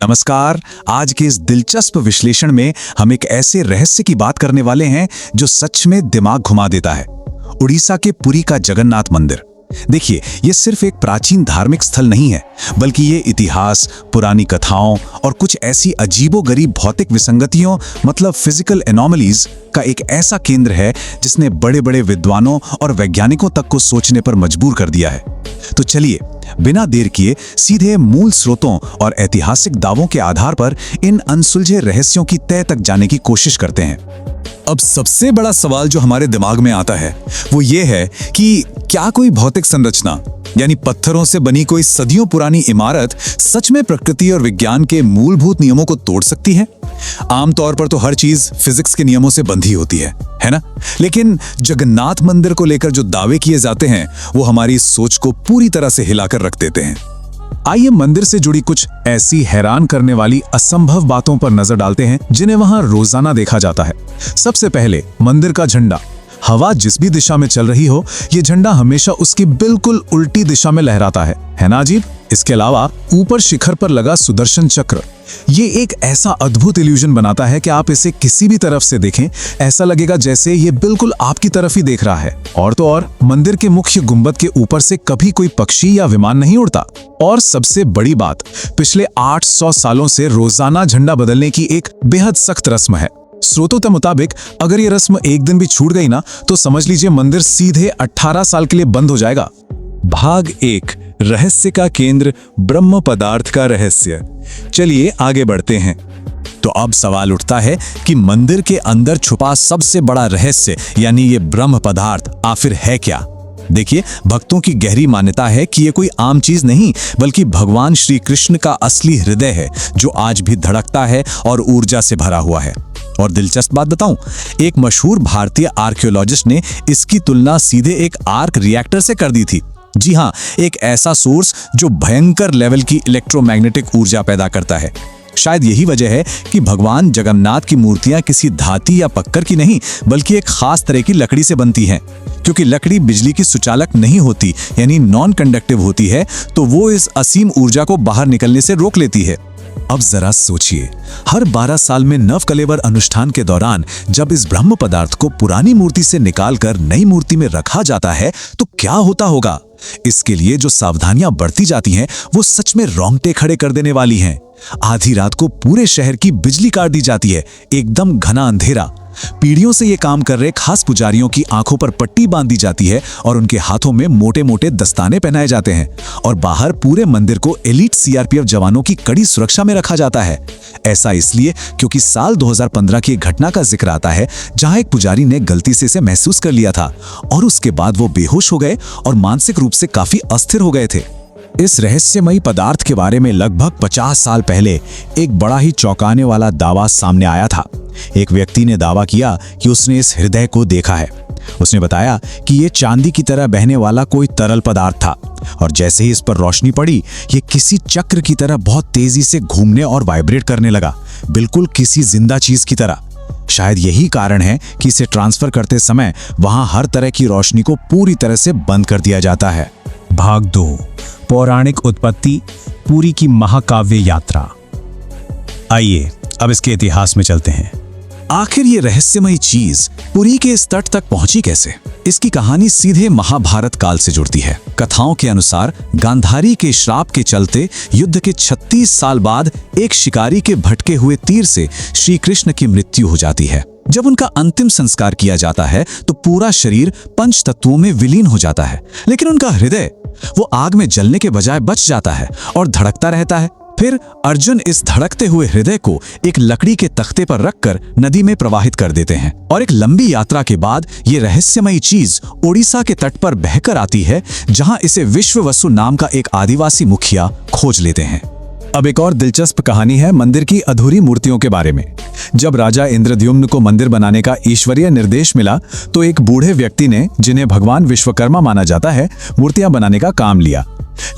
नमस्कार। आज के इस दिलचस्प विश्लेषण में हम एक ऐसे रहस्य की बात करने वाले हैं जो सच में दिमाग घुमा देता है। उड़ीसा के पुरी का जगन्नाथ मंदिर। देखिए, ये सिर्फ एक प्राचीन धार्मिक स्थल नहीं है, बल्कि ये इतिहास, पुरानी कथाओं और कुछ ऐसी अजीबोगरीब भौतिक विसंगतियों मतलब फिजिकल एनोमलीज का एक ऐसा केंद्र है जिसने बड़े बड़े विद्वानों और वैज्ञानिकों तक को सोचने पर मजबूर कर दिया है। तो चलिए, बिना देर किए सीधे मूल स्रोतों और ऐतिहासिक दावों के आधार पर इन अनसुलझे रहस्यों की तह तक जाने की कोशिश करते हैं। अब सबसे बड़ा सवाल जो हमारे दिमाग में आता है वो ये है कि क्या कोई भौतिक संरचना यानी पत्थरों से बनी कोई सदियों पुरानी इमारत सच में प्रकृति और विज्ञान के मूलभूत नियमों को तोड़ सकती है? आमतौर पर तो हर चीज फिजिक्स के नियमों से बंधी होती है ना? लेकिन जगन्नाथ मंदिर को लेकर जो दावे किए जाते हैं वो हमारी सोच को पूरी तरह से हिलाकर रख देते हैं। आइए मंदिर से जुड़ी कुछ ऐसी हैरान करने वाली असंभव बातों पर नजर डालते हैं जिन्हें वहां रोजाना देखा जाता है। सबसे पहले मंदिर का झंडा। हवा जिस भी दिशा में चल रही हो, ये झंडा हमेशा उसकी बिल्कुल उल्टी दिशा में लहराता है ना अजीब? इसके अलावा ऊपर शिखर पर लगा सुदर्शन चक्र, ये एक ऐसा अद्भुत इल्यूजन बनाता है कि आप इसे किसी भी तरफ से देखें, ऐसा लगेगा जैसे ये बिल्कुल आपकी तरफ ही देख रहा है। और तो और मंदिर के मुख्य गुंबद के ऊपर से कभी कोई पक्षी या विमान नहीं उड़ता। और सबसे बड़ी बात, पिछले 800 सालों से रोजाना झंडा बदलने की एक बेहद सख्त रस्म है। स्रोतों के मुताबिक अगर ये रस्म एक दिन भी छूट गई ना, तो समझ लीजिए मंदिर सीधे 18 साल के लिए बंद हो जाएगा। भाग 1, रहस्य का केंद्र, ब्रह्म पदार्थ का रहस्य। चलिए आगे बढ़ते हैं। तो अब सवाल उठता है कि मंदिर के अंदर छुपा सबसे बड़ा रहस्य यानी ये ब्रह्म पदार्थ आखिर है क्या? देखिए, भक्तों की गहरी मान्यता है कि ये कोई आम चीज नहीं, बल्कि भगवान श्री कृष्ण का असली हृदय है जो आज भी धड़कता है और ऊर्जा से भरा हुआ है। और दिलचस्प बात बताऊं, एक मशहूर भारतीय आर्कियोलॉजिस्ट ने इसकी तुलना सीधे एक आर्क रिएक्टर से कर दी थी। जी हाँ, एक ऐसा सोर्स जो भयंकर लेवल की इलेक्ट्रोमैग्नेटिक ऊर्जा पैदा करता है। शायद यही वजह है कि भगवान जगन्नाथ की मूर्तियां किसी धाती या पत्थर की नहीं, बल्कि एक खास तरह की लकड़ी से बनती हैं। क्योंकि लकड़ी बिजली की सुचालक नहीं होती, यानी नॉन कंडक्टिव होती है, तो वो इस असीम ऊर्जा को बाहर निकलने से रोक लेती है। अब जरा सोचिए, हर 12 साल में नव कलेवर अनुष्ठान के दौरान जब इस ब्रह्म पदार्थ को पुरानी मूर्ति से निकालकर नई मूर्ति में रखा जाता है तो क्या होता होगा? इसके लिए जो सावधानियां बरती जाती हैं वो सच में रोंगटे खड़े कर देने वाली हैं। आधी रात को पूरे शहर की बिजली काट दी जाती है, एकदम घना अंधेरा। पीढ़ियों से ये काम कर रहे खास पुजारियों की आंखों पर पट्टी बांध दी जाती है और उनके हाथों में मोटे मोटे दस्ताने पहनाए जाते हैं। और बाहर पूरे मंदिर को एलीट सीआरपीएफ जवानों की कड़ी सुरक्षा में रखा जाता है। ऐसा इसलिए क्योंकि साल 2015 की एक घटना का जिक्र आता है जहां एक पुजारी ने गलती से इसे महसूस कर लिया था और उसके बाद वो बेहोश हो गए और मानसिक रूप से काफी अस्थिर हो गए थे। इस रहस्यमयी पदार्थ के बारे में लगभग 50 साल पहले एक बड़ा ही चौंकाने वाला दावा सामने आया था। एक व्यक्ति ने दावा किया कि उसने इस हृदय को देखा है। उसने बताया कि ये चांदी की तरह बहने वाला कोई तरल पदार्थ था और जैसे ही इस पर रोशनी पड़ी, ये किसी चक्र की तरह बहुत तेजी से घूमने और वाइब्रेट करने लगा, बिल्कुल किसी जिंदा चीज की तरह। शायद यही कारण है कि इसे ट्रांसफर करते समय वहां हर तरह की रोशनी को पूरी तरह से बंद कर दिया जाता है। भाग 2, पौराणिक उत्पत्ति, पुरी की महाकाव्य यात्रा। आइए अब इसके इतिहास में चलते हैं। आखिर ये रहस्यमयी चीज पुरी के इस तट तक पहुंची कैसे? इसकी कहानी सीधे महाभारत काल से जुड़ती है। कथाओं के अनुसार गांधारी के श्राप के चलते युद्ध के 36 साल बाद एक शिकारी के भटके हुए तीर से श्री कृष्ण की मृत्यु हो जाती है। जब उनका अंतिम संस्कार किया जाता है तो पूरा शरीर पंच तत्वों में विलीन हो जाता है, लेकिन उनका हृदय वो आग में जलने के बजाय बच जाता है और धड़कता रहता है। फिर अर्जुन इस धड़कते हुए हृदय को एक लकड़ी के तख्ते पर रखकर नदी में प्रवाहित कर देते हैं और एक लंबी यात्रा के बाद ये रहस्यमयी चीज ओडिशा के तट पर बहकर आती है, जहां इसे विश्ववसु नाम का एक आदिवासी मुखिया खोज लेते हैं। अब एक और दिलचस्प कहानी है मंदिर की अधूरी मूर्तियों के बारे में। जब राजा इंद्रद्युम्न को मंदिर बनाने का ईश्वरीय निर्देश मिला तो एक बूढ़े व्यक्ति ने, जिन्हें भगवान विश्वकर्मा माना जाता है, मूर्तियां बनाने का काम लिया।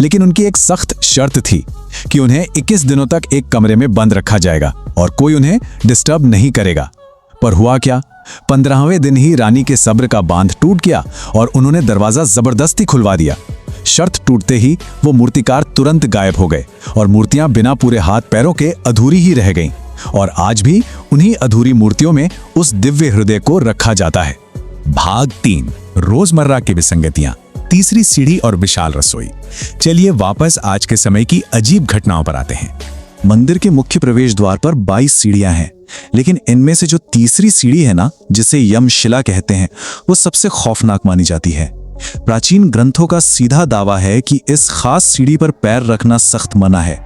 लेकिन उनकी एक सख्त शर्त थी कि उन्हें 21 दिनों तक एक कमरे में बंद रखा जाएगा और कोई उन्हें डिस्टर्ब नहीं करेगा। पर हुआ क्या, 15वें दिन ही रानी के सब्र का बांध टूट गया और उन्होंने दरवाजा जबरदस्ती खुलवा दिया। शर्त टूटते ही वो मूर्तिकार तुरंत गायब हो गए और मूर्तियां बिना पूरे हाथ पैरों के अधूरी ही रह गईं। और आज भी उन्हीं अधूरी मूर्तियों में उस दिव्य हृदय को रखा जाता है। भाग 3, रोजमर्रा की विसंगतियां, तीसरी सीढ़ी और विशाल रसोई। चलिए वापस आज के समय की अजीब घटनाओं पर आते हैं। मंदिर के मुख्य प्रवेश द्वार पर 22 सीढ़ियां हैं, लेकिन इनमें से जो तीसरी सीढ़ी है ना, जिसे यमशिला कहते हैं, वो सबसे खौफनाक मानी जाती है। प्राचीन ग्रंथों का सीधा दावा है कि इस खास सीढ़ी पर पैर रखना सख्त मना है।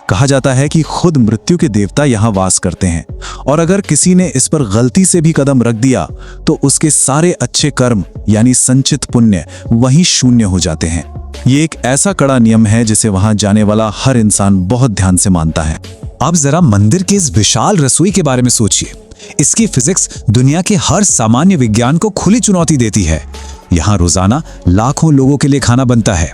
कहा जाता है कि खुद मृत्यु के देवता यहाँ वास करते हैं और अगर किसी ने इस पर गलती से भी कदम रख दिया तो उसके सारे अच्छे कर्म यानी संचित पुण्य वहीं शून्य हो जाते हैं। ये एक ऐसा कड़ा नियम है जिसे वहां जाने वाला हर इंसान बहुत ध्यान से मानता है। अब जरा मंदिर के इस विशाल रसोई के बारे में सोचिए। इसकी फिजिक्स दुनिया के हर सामान्य विज्ञान को खुली चुनौती देती है। यहाँ रोजाना लाखों लोगों के लिए खाना बनता है।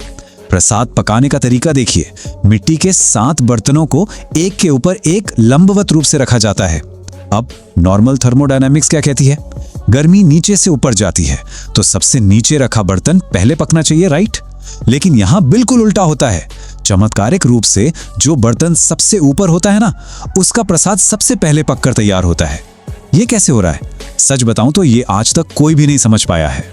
प्रसाद पकाने का तरीका देखिए, मिट्टी के 7 बर्तनों को एक के ऊपर एक लंबवत रूप से रखा जाता है। अब नॉर्मल थर्मोडायनामिक्स क्या कहती है? गर्मी नीचे से ऊपर जाती है तो सबसे नीचे रखा बर्तन पहले पकना चाहिए, राइट? लेकिन यहाँ बिल्कुल उल्टा होता है। चमत्कारिक रूप से जो बर्तन सबसे ऊपर होता है ना, उसका प्रसाद सबसे पहले पककर तैयार होता है। ये कैसे हो रहा है? सच बताऊं तो ये आज तक कोई भी नहीं समझ पाया है।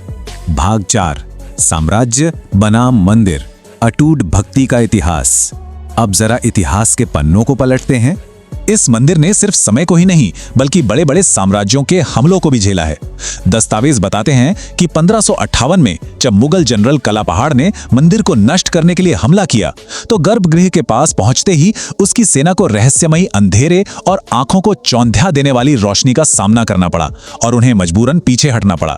भाग 4, साम्राज्य बनाम मंदिर, अटूट भक्ति का इतिहास। अब जरा इतिहास के पन्नों को पलटते हैं। इस मंदिर ने सिर्फ समय को ही नहीं बल्कि बड़े बड़े साम्राज्यों के हमलों को भी झेला है। दस्तावेज बताते हैं कि 1558 में जब मुगल जनरल कलापहाड़ ने मंदिर को नष्ट करने के लिए हमला किया तो गर्भगृह के पास पहुंचते ही उसकी सेना को रहस्यमयी अंधेरे और आंखों को चौंधिया देने वाली रोशनी का सामना करना पड़ा और उन्हें मजबूरन पीछे हटना पड़ा।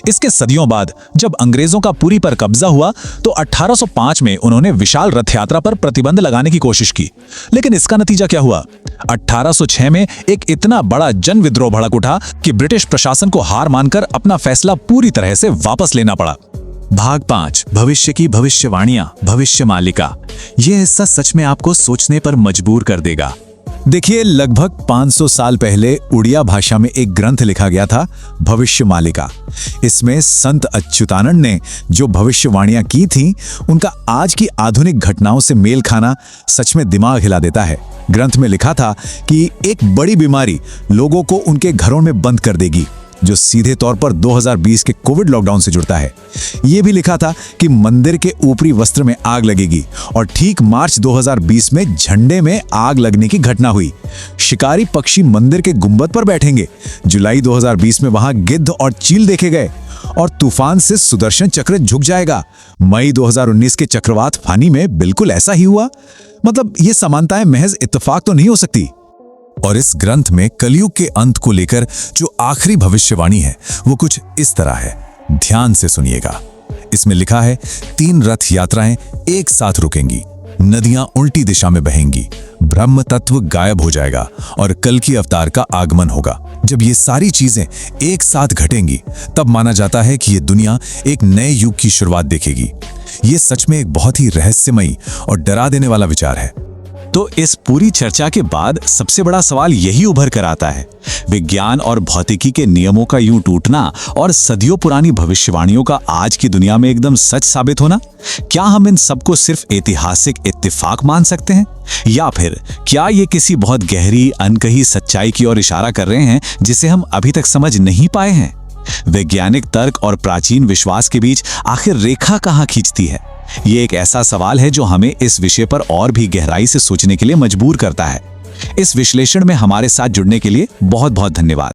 इसके सदियों बाद जब अंग्रेजों का पुरी पर कब्जा हुआ तो 1805 में उन्होंने विशाल रथ यात्रा पर प्रतिबंध लगाने की कोशिश की, लेकिन इसका नतीजा क्या हुआ? 1806 में एक इतना बड़ा जन विद्रोह भड़क उठा कि ब्रिटिश प्रशासन को हार मानकर अपना फैसला पूरी तरह से वापस लेना पड़ा। भाग 5, भविष्य की भविष्यवाणियां, भविष्य मालिका। यह हिस्सा सच में आपको सोचने पर मजबूर कर देगा। देखिए, लगभग 500 साल पहले उड़िया भाषा में एक ग्रंथ लिखा गया था, भविष्य मालिका। इसमें संत अच्युतानंद ने जो भविष्यवाणियां की थीं, उनका आज की आधुनिक घटनाओं से मेल खाना सच में दिमाग हिला देता है। ग्रंथ में लिखा था कि एक बड़ी बीमारी लोगों को उनके घरों में बंद कर देगी, जो सीधे तौर पर 2020 के कोविड लॉकडाउन से जुड़ता है। यह भी लिखा था कि मंदिर के ऊपरी वस्त्र में आग लगेगी और ठीक मार्च 2020 में झंडे में आग लगने की घटना हुई। शिकारी पक्षी मंदिर के गुंबद पर बैठेंगे। जुलाई 2020 में वहां गिद्ध और चील देखे गए और तूफान से सुदर्शन चक्र झुक जाएगा। मई 2019 के चक्रवात फानी में बिल्कुल ऐसा ही हुआ। मतलब ये समानताएं महज इत्तेफाक तो नहीं हो सकती। और इस ग्रंथ में कलयुग के अंत को लेकर जो आखिरी भविष्यवाणी है वो कुछ इस तरह है, ध्यान से सुनिएगा। इसमें लिखा है, 3 रथ यात्राएं एक साथ रुकेंगी, नदियां उल्टी दिशा में बहेंगी, ब्रह्म तत्व गायब हो जाएगा और कल की अवतार का आगमन होगा। जब ये सारी चीजें एक साथ घटेंगी तब माना जाता है कि ये दुनिया एक नए युग की शुरुआत देखेगी। ये सच में एक बहुत ही रहस्यमयी और डरा देने वाला विचार है। तो इस पूरी चर्चा के बाद सबसे बड़ा सवाल यही उभर कर आता है, विज्ञान और भौतिकी के नियमों का यूं टूटना और सदियों पुरानी भविष्यवाणियों का आज की दुनिया में एकदम सच साबित होना, क्या हम इन सबको सिर्फ ऐतिहासिक इत्तेफाक मान सकते हैं या फिर क्या ये किसी बहुत गहरी अनकही सच्चाई की ओर इशारा कर रहे हैं जिसे हम अभी तक समझ नहीं पाए हैं? वैज्ञानिक तर्क और प्राचीन विश्वास के बीच आखिर रेखा कहाँ खींचती है? ये एक ऐसा सवाल है जो हमें इस विषय पर और भी गहराई से सोचने के लिए मजबूर करता है। इस विश्लेषण में हमारे साथ जुड़ने के लिए बहुत बहुत धन्यवाद।